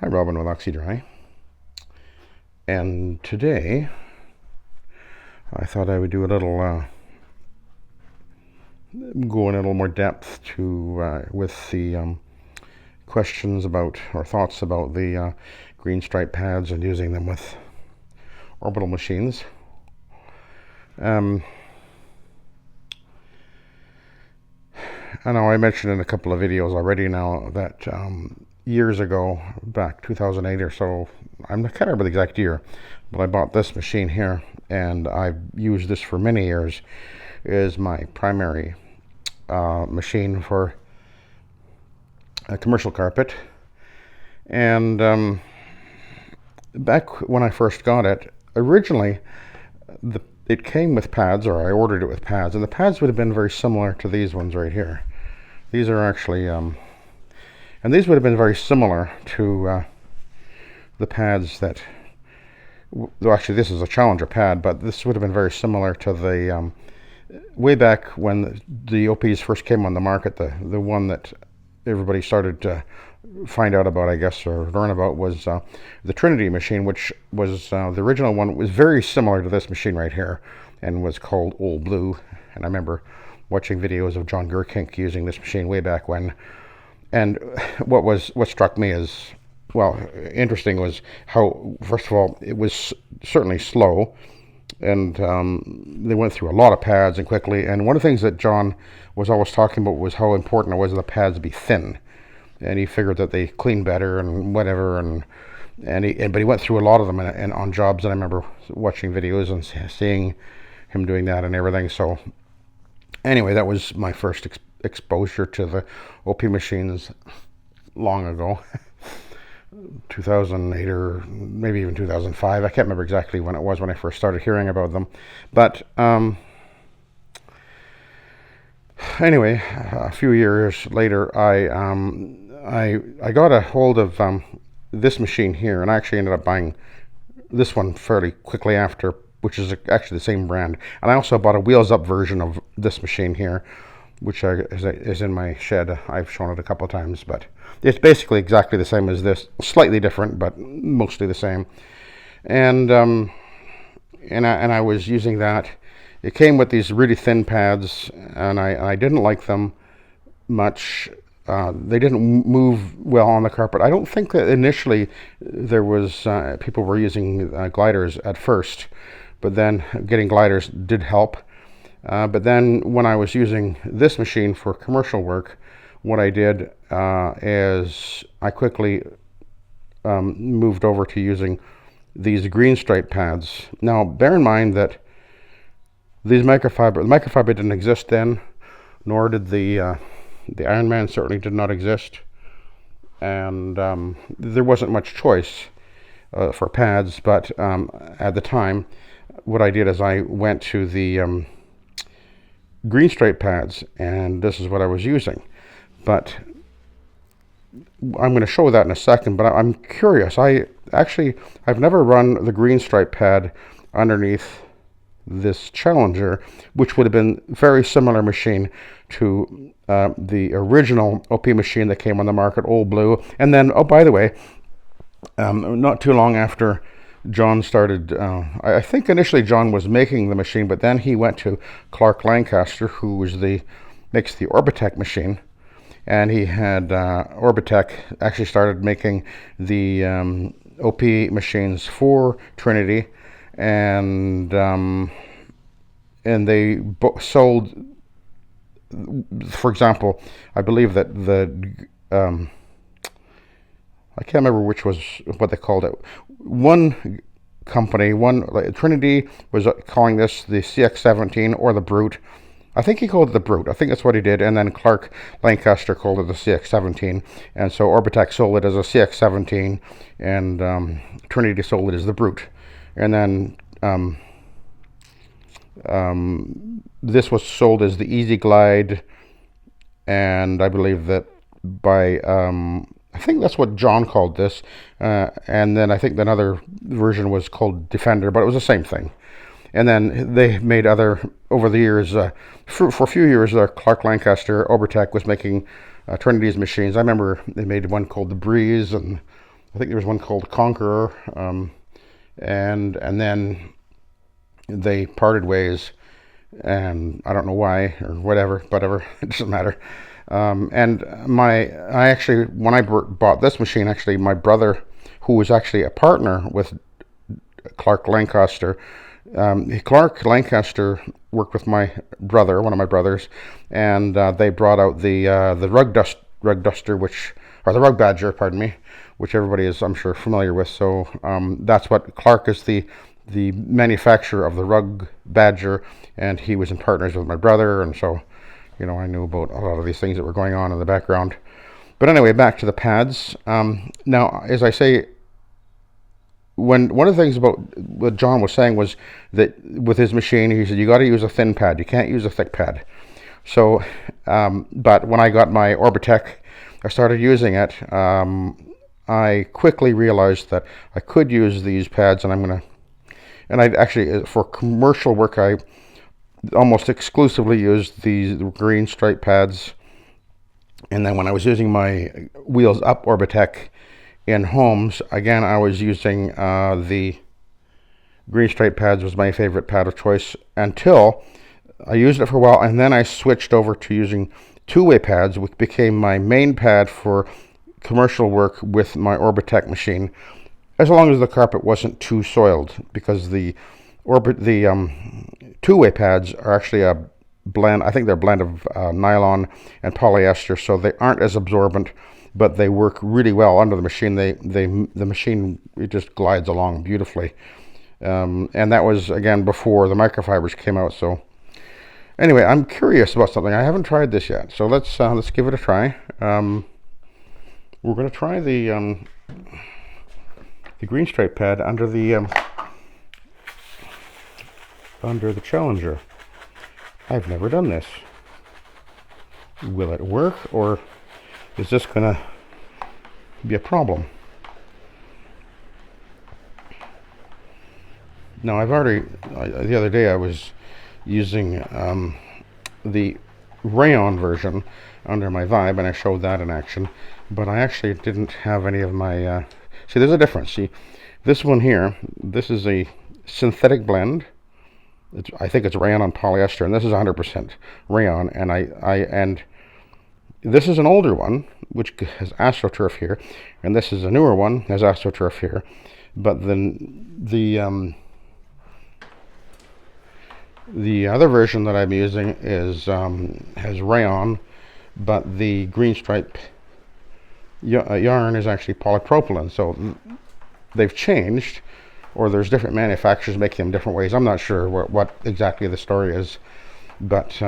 Hi, Robin with Oxy-Dry. And today I thought I would do a little go in a little more depth to with the questions about or thoughts about the green stripe pads and using them with orbital machines. I know I mentioned in a couple of videos already now that years ago, back 2008 or so, I can't remember the exact year, but I bought this machine here, and I've used this for many years. It is my primary machine for a commercial carpet. And back when I first got it, originally it came with pads, or I ordered it with pads, and the pads would have been very similar to these ones right here. These are actually, and these would have been very similar to the pads that, well, actually this is a Challenger pad, but this would have been very similar to the, way back when the OPs first came on the market, the one that everybody started to find out about, I guess, or learn about, was the Trinity machine, which was the original one. It was very similar to this machine right here and was called Old Blue. And I remember watching videos of John Gurkink using this machine way back when. And what struck me as, well, interesting was how, first of all, it was certainly slow, and they went through a lot of pads and quickly. And one of the things that John was always talking about was how important it was the pads be thin, and he figured that they clean better and whatever. But he went through a lot of them and on jobs, and I remember watching videos and seeing him doing that and everything. So anyway, that was my first exposure to the OP machines long ago. 2008 or maybe even 2005. I can't remember exactly when it was when I first started hearing about them. But anyway, a few years later, I got a hold of this machine here, and I actually ended up buying this one fairly quickly after, which is actually the same brand. And I also bought a wheels up version of this machine here, which is in my shed. I've shown it a couple of times, but it's basically exactly the same as this, slightly different, but mostly the same. And I was using that. It came with these really thin pads, and I didn't like them much. They didn't move well on the carpet. I don't think that initially there was people were using gliders at first, but then getting gliders did help. But then when I was using this machine for commercial work, what I did is I quickly moved over to using these green stripe pads. Now, bear in mind that these microfiber didn't exist then, nor did the Ironman certainly did not exist, and there wasn't much choice for pads. But at the time, what I did is I went to the green stripe pads, and this is what I was using. But I'm going to show that in a second, but I'm curious. I've never run the green stripe pad underneath this Challenger, which would have been very similar machine to the original OP machine that came on the market, Old Blue. And then, oh, by the way, not too long after John started, I think initially John was making the machine, but then he went to Clark Lancaster, who makes the Orbitech machine, and he had Orbitech actually started making the OP machines for Trinity, and they sold, for example, I believe that I can't remember which was what they called it. One company, Trinity was calling this the CX-17 or the Brute. I think he called it the Brute. I think that's what he did. And then Clark Lancaster called it the CX-17. And so Orbitech sold it as a CX-17, and Trinity sold it as the Brute. And then this was sold as the Easy Glide, and I believe that by I think that's what John called this, and then I think another version was called Defender, but it was the same thing. And then they made over the years, for a few years, Clark Lancaster, Orbitech was making Trinity's machines. I remember they made one called the Breeze, and I think there was one called Conqueror, and then they parted ways, and I don't know why or whatever, it doesn't matter. And I actually, when I bought this machine, actually my brother, who was actually a partner with Clark Lancaster, Clark Lancaster worked with my brother, one of my brothers, and they brought out the rug duster, or the rug badger, pardon me, which everybody is, I'm sure, familiar with. So that's what Clark is, the manufacturer of the rug badger, and he was in partners with my brother, and so, you know, I knew about a lot of these things that were going on in the background. But anyway, back to the pads. Now, as I say, one of the things about what John was saying was that with his machine, he said, you got to use a thin pad. You can't use a thick pad. So, but when I got my Orbitech, I started using it. I quickly realized that I could use these pads, and I actually, for commercial work, I almost exclusively used these green stripe pads. And then when I was using my Wheels Up Orbitech in homes, again, I was using the green stripe pads was my favorite pad of choice until I used it for a while, and then I switched over to using two-way pads, which became my main pad for commercial work with my Orbitech machine, as long as the carpet wasn't too soiled, because the two-way pads are actually a blend. I think they're a blend of nylon and polyester, so they aren't as absorbent, but they work really well under the machine. The machine, it just glides along beautifully, and that was again before the microfibers came out. So anyway, I'm curious about something. I haven't tried this yet, so let's give it a try. We're going to try the green stripe pad under the Challenger. I've never done this. Will it work, or is this going to be a problem? Now, the other day I was using the rayon version under my Vibe, and I showed that in action, but I actually didn't have any of my, see, there's a difference. See, this one here, this is a synthetic blend. I think it's rayon on polyester, and this is 100% rayon, and this is an older one, which has AstroTurf here, and this is a newer one, has AstroTurf here, but then the other version that I'm using is has rayon, but the green stripe yarn is actually polypropylene. So they've changed, or there's different manufacturers making them different ways. I'm not sure what exactly the story is, but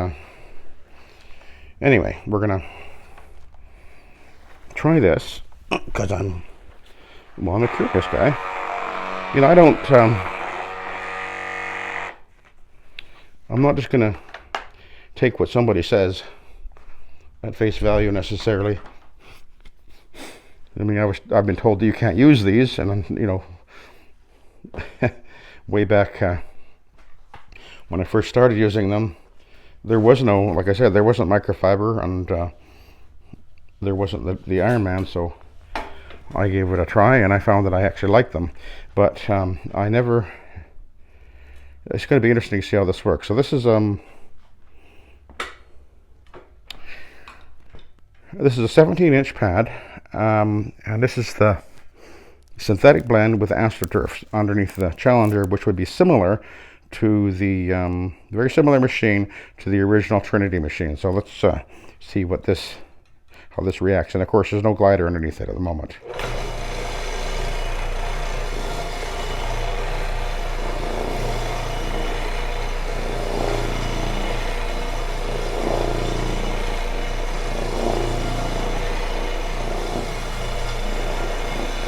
anyway, we're gonna try this because I'm a curious guy. You know, I don't. I'm not just gonna take what somebody says at face value necessarily. I mean, I've been told that you can't use these, and you know, way back when I first started using them, there was no, like I said, there wasn't microfiber, and there wasn't the Iron Man, so I gave it a try, and I found that I actually liked them. But I never. It's going to be interesting to see how this works. So this is a 17-inch pad, and this is the synthetic blend with AstroTurf underneath the Challenger, which would be similar to the very similar machine to the original Trinity machine. So let's see how this reacts. And of course, there's no glider underneath it at the moment.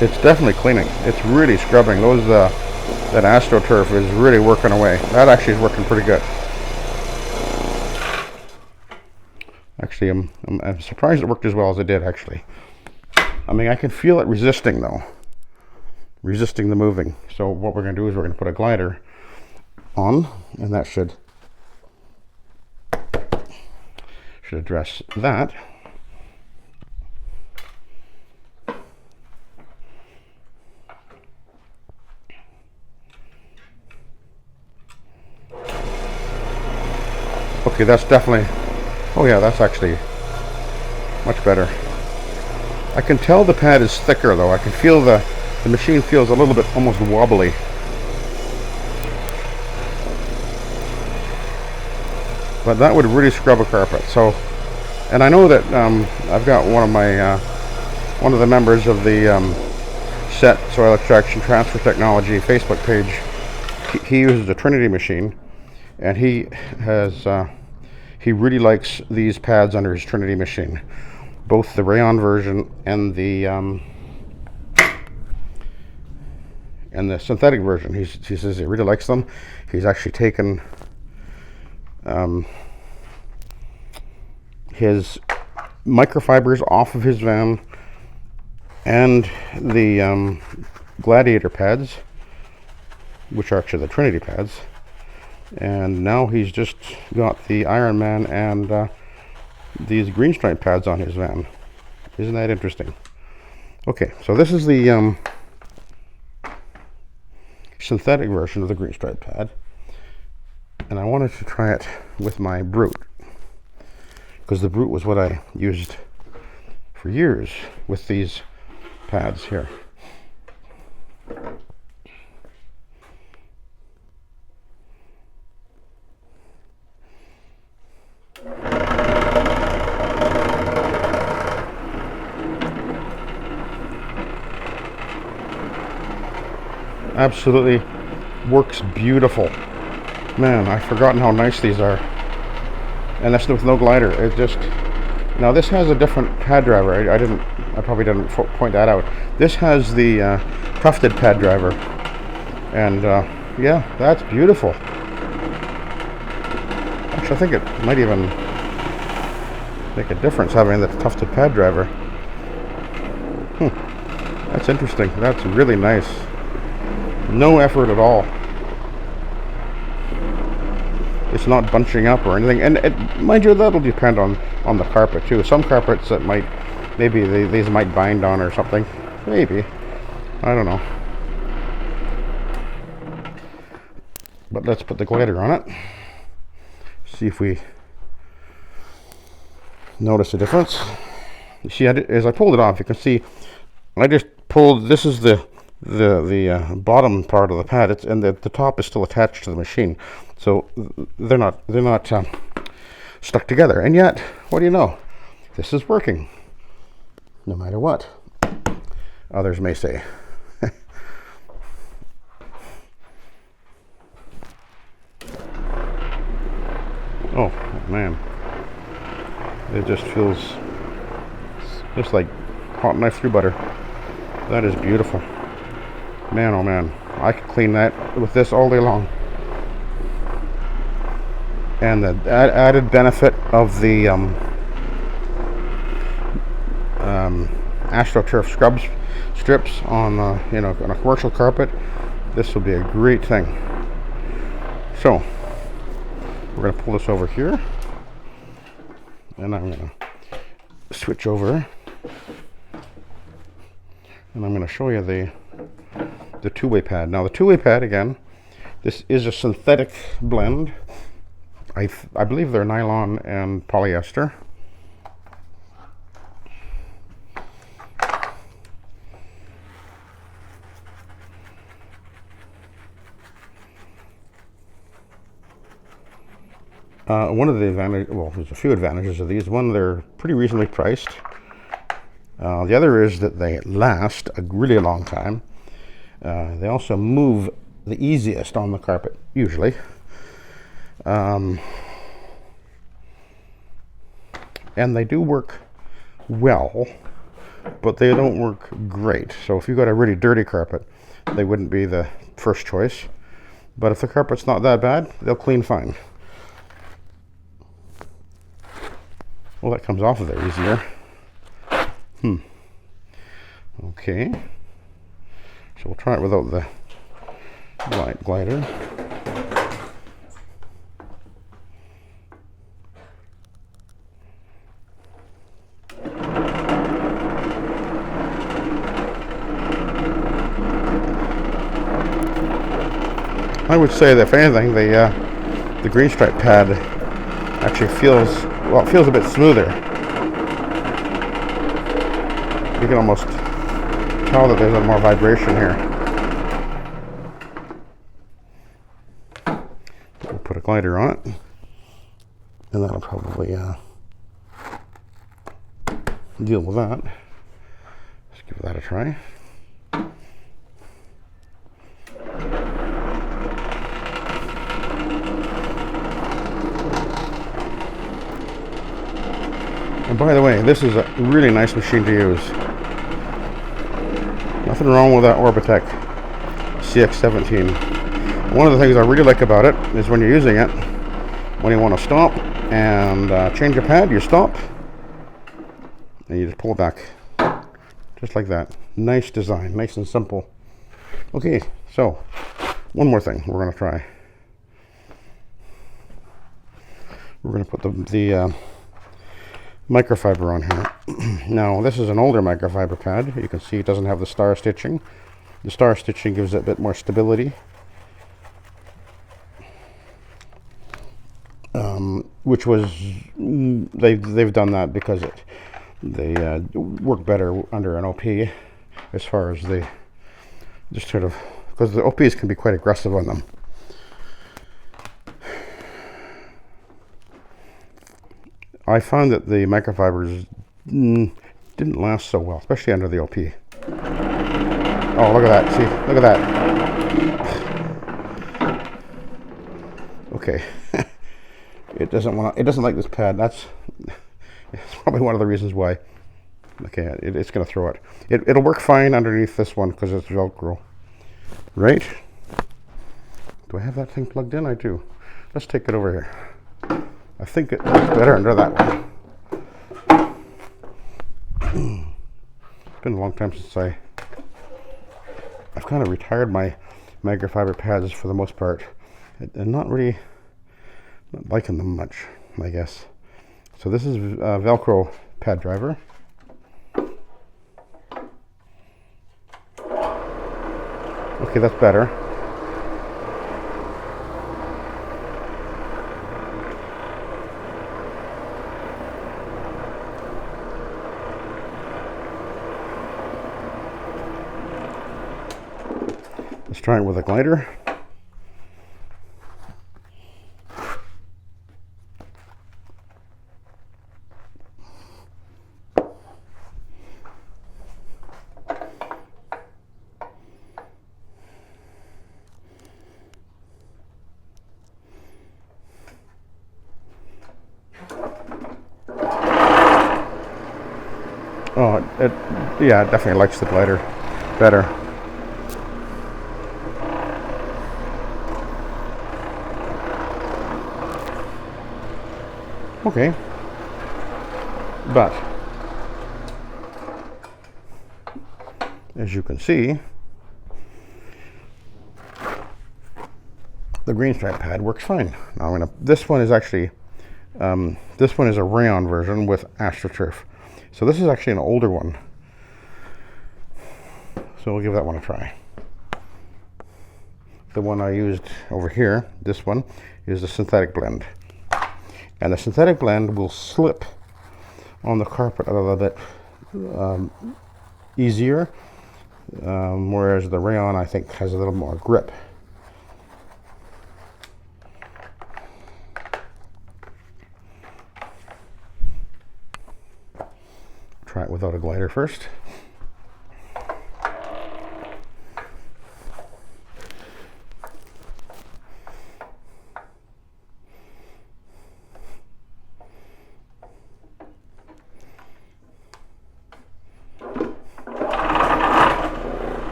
It's definitely cleaning. It's really scrubbing. That AstroTurf is really working away. That actually is working pretty good. Actually, I'm surprised it worked as well as it did, actually. I mean, I can feel it resisting, though. Resisting the moving. So what we're going to do is we're going to put a glider on, and that should address that. Okay, that's definitely, oh yeah, that's actually much better. I can tell the pad is thicker though. I can feel the machine feels a little bit almost wobbly. But that would really scrub a carpet. So, and I know that I've got one of the members of the SETT Soil Extraction Transfer Technology Facebook page. He uses a Trinity machine, and he really likes these pads under his Trinity machine, both the rayon version and the synthetic version. He says he really likes them. He's actually taken his microfibers off of his van and the Gladiator pads, which are actually the Trinity pads, and now he's just got the Iron Man and these green stripe pads on his van. Isn't that interesting? Okay, so this is the synthetic version of the green stripe pad, and I wanted to try it with my Brute, because the Brute was what I used for years with these pads here. Absolutely works beautiful. Man, I've forgotten how nice these are. And that's with no glider. It just, now this has a different pad driver. I probably didn't point that out. This has the tufted pad driver, and yeah, that's beautiful. Actually, I think it might even make a difference having the tufted pad driver. That's interesting. That's really nice. No effort at all. It's not bunching up or anything, and mind you, that'll depend on the carpet too. Some carpets that maybe these might bind on or something. Maybe, I don't know. But let's put the glider on it. See if we notice a difference. You see, as I pulled it off, you can see I just pulled. This is the bottom part of the pad. It's and the top is still attached to the machine, so they're not stuck together. And yet, what do you know? This is working, no matter what others may say. Oh man, it just feels just like hot knife through butter. That is beautiful. Man, oh man, I could clean that with this all day long. And the added benefit of the AstroTurf scrub strips on on a commercial carpet, this will be a great thing. So we're going to pull this over here, and I'm going to switch over, and I'm going to show you the two-way pad. Now the two-way pad, again, this is a synthetic blend. I believe they're nylon and polyester. One of the advantages, well, there's a few advantages of these. One, they're pretty reasonably priced. The other is that they last a really long time. They also move the easiest on the carpet, usually. And they do work well, but they don't work great. So if you've got a really dirty carpet, they wouldn't be the first choice. But if the carpet's not that bad, they'll clean fine. Well, that comes off of there easier. Okay. So we'll try it without the glider. I would say that if anything, the green stripe pad actually feels, well, it feels a bit smoother. You can almost tell that there's a little more vibration here. We'll put a glider on it, and that'll probably deal with that. Let's give that a try. And by the way, this is a really nice machine to use. Nothing wrong with that Orbitech CX17. One of the things I really like about it is when you're using it, when you want to stop and change a pad, you stop and you just pull it back. Just like that. Nice design, nice and simple. Okay, so one more thing we're going to try. We're going to put the microfiber on here. Now, this is an older microfiber pad. You can see it doesn't have the star stitching. The star stitching gives it a bit more stability. Which was, they've done that because they work better under an OP, as far as they just sort of, because the OPs can be quite aggressive on them. I found that the microfibers didn't last so well, especially under the OP. Oh, look at that! See, look at that. Okay, it doesn't want. It doesn't like this pad. It's probably one of the reasons why. Okay, it's going to throw it. It'll work fine underneath this one because it's Velcro, right? Do I have that thing plugged in? I do. Let's take it over here. I think it works better under that one. It's been a long time since I've kind of retired my microfiber pads for the most part, and not liking them much, I guess. So this is Velcro pad driver. Okay, that's better. Let's try it with a glider. Oh, yeah, it definitely likes the glider better. Okay, but as you can see, the green stripe pad works fine. Now this one is actually, this one is a rayon version with AstroTurf. So this is actually an older one. So we'll give that one a try. The one I used over here, this one, is the synthetic blend. And the synthetic blend will slip on the carpet a little bit easier, whereas the rayon, I think, has a little more grip. Try it without a glider first.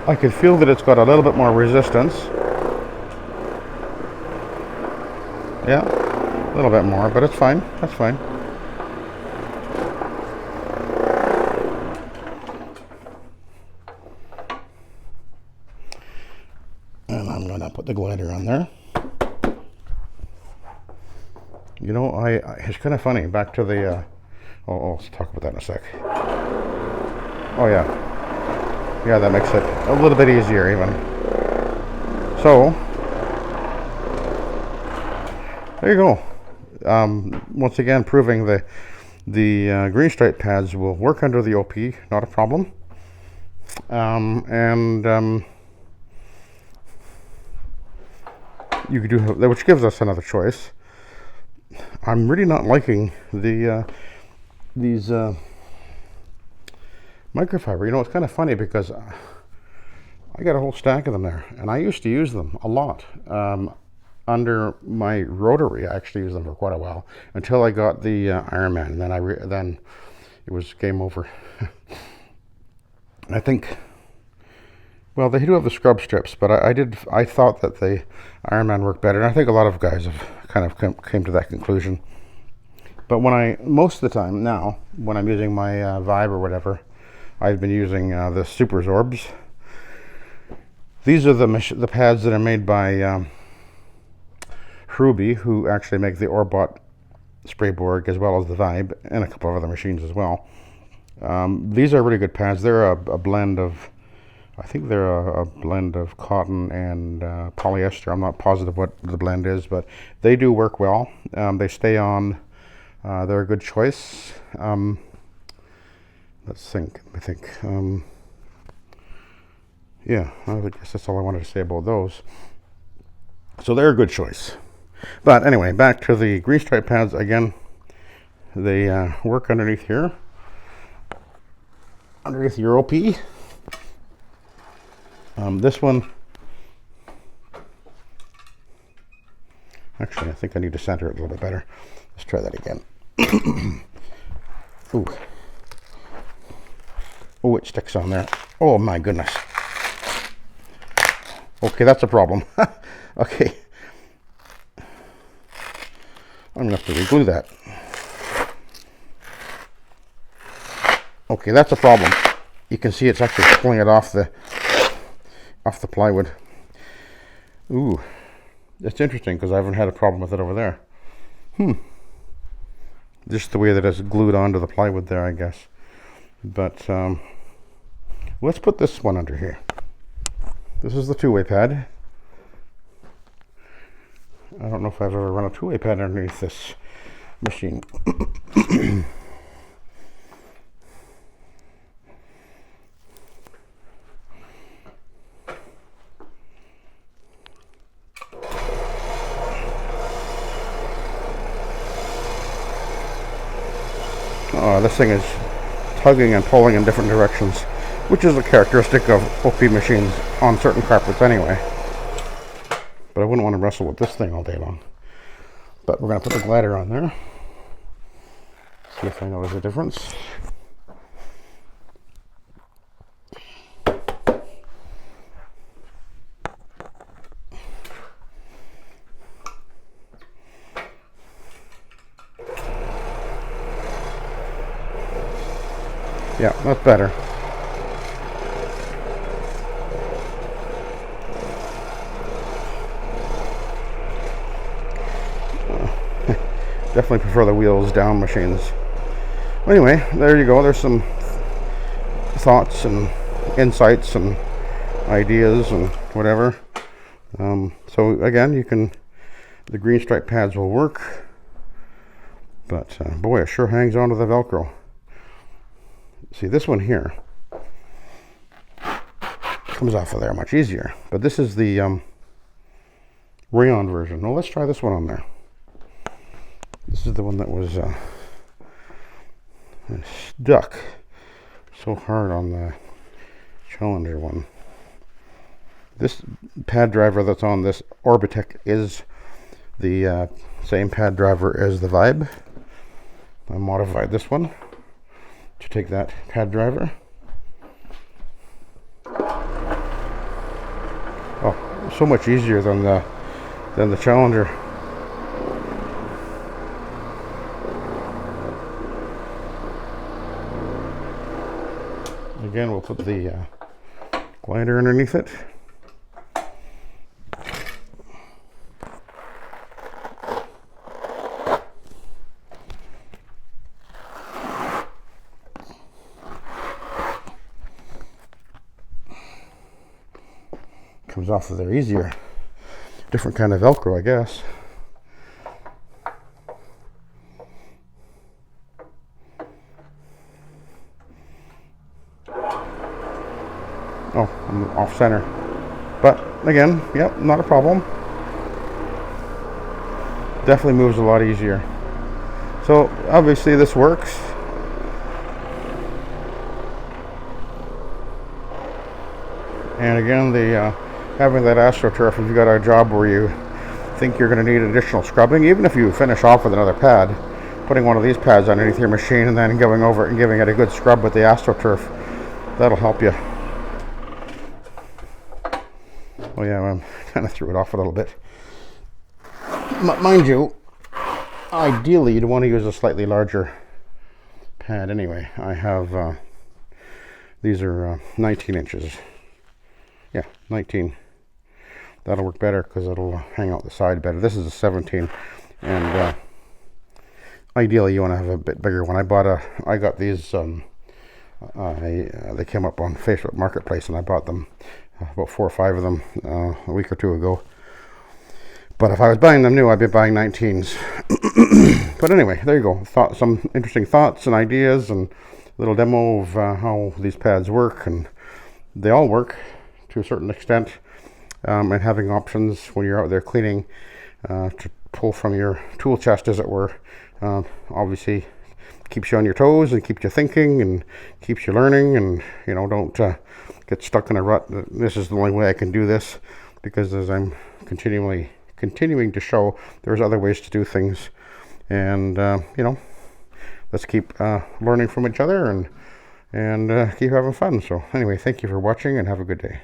I can feel that it's got a little bit more resistance. Yeah, a little bit more, but it's fine. That's fine. And I'm going to put the glider on there. You know, it's kind of funny. Back to the, let's talk about that in a sec. Oh yeah. Yeah, that makes it a little bit easier even. So there you go. Once again, proving the green stripe pads will work under the OP, not a problem. You could do, which gives us another choice. I'm really not liking these microfiber. You know, it's kind of funny because I got a whole stack of them there, and I used to use them a lot. Under my rotary, I actually used them for quite a while until I got the Ironman, and then it was game over. I think, well, they do have the scrub strips, but I thought that the Ironman worked better, and I think a lot of guys have kind of came to that conclusion. But most of the time now, when I'm using my Vibe or whatever, I've been using the Super Zorbs. These are the pads that are made by Ruby, who actually make the Orbot Sprayborg as well as the Vibe, and a couple of other machines as well. These are really good pads. They're a blend of, I think they're a blend of cotton and polyester. I'm not positive what the blend is, but they do work well. They stay on. They're a good choice. Let's think. Yeah, I guess that's all I wanted to say about those. So they're a good choice. But anyway, back to the green stripe pads again. They work underneath here, underneath your OP. This one, actually, I think I need to center it a little bit better. Let's try that again. Ooh. Oh, it sticks on there. Oh my goodness. Okay, that's a problem. Okay. I'm gonna have to reglue that. Okay, that's a problem. You can see it's actually pulling it off the plywood. Ooh, that's interesting because I haven't had a problem with it over there. Just the way that it's glued onto the plywood there, I guess. But let's put this one under here. This is the two-way pad. I don't know if I've ever run a two-way pad underneath this machine. This thing is tugging and pulling in different directions, which is a characteristic of OP machines on certain carpets anyway. But I wouldn't want to wrestle with this thing all day long. But we're going to put the glider on there. See if I notice a difference. Yeah, that's better. Definitely prefer the wheels down machines. Anyway, there you go. There's some thoughts and insights and ideas and whatever. So again, the green stripe pads will work, but boy, it sure hangs onto the Velcro. See, this one here comes off of there much easier, but this is the rayon version. Well, let's try this one on there. This is the one that was stuck so hard on the Challenger one. This pad driver that's on this Orbitech is the same pad driver as the Vibe. I modified this one to take that pad driver. Oh, so much easier than the Challenger. Again, we'll put the glider underneath it. Comes off of there easier. different kind of Velcro, I guess. Oh, I'm off center. But again, yep, not a problem. Definitely moves a lot easier. So obviously this works. And again, the having that AstroTurf, if you've got a job where you think you're going to need additional scrubbing, even if you finish off with another pad, putting one of these pads underneath your machine and then going over it and giving it a good scrub with the AstroTurf, that'll help you. Oh yeah, I kind of threw it off a little bit. Mind you, ideally you'd want to use a slightly larger pad anyway. I have, these are 19 inches. Yeah, 19. That'll work better because it'll hang out the side better. This is a 17, and ideally you want to have a bit bigger one. I got these, they came up on Facebook Marketplace, and I bought them, about 4 or 5 of them a week or two ago. But if I was buying them new, I'd be buying 19s. But anyway, there you go. Some interesting thoughts and ideas, and a little demo of how these pads work, and they all work to a certain extent. And having options when you're out there cleaning to pull from your tool chest, as it were, obviously keeps you on your toes and keeps you thinking and keeps you learning, and don't get stuck in a rut. This is the only way I can do this, because as I'm continuing to show, there's other ways to do things, and let's keep learning from each other and keep having fun. So anyway, thank you for watching, and have a good day.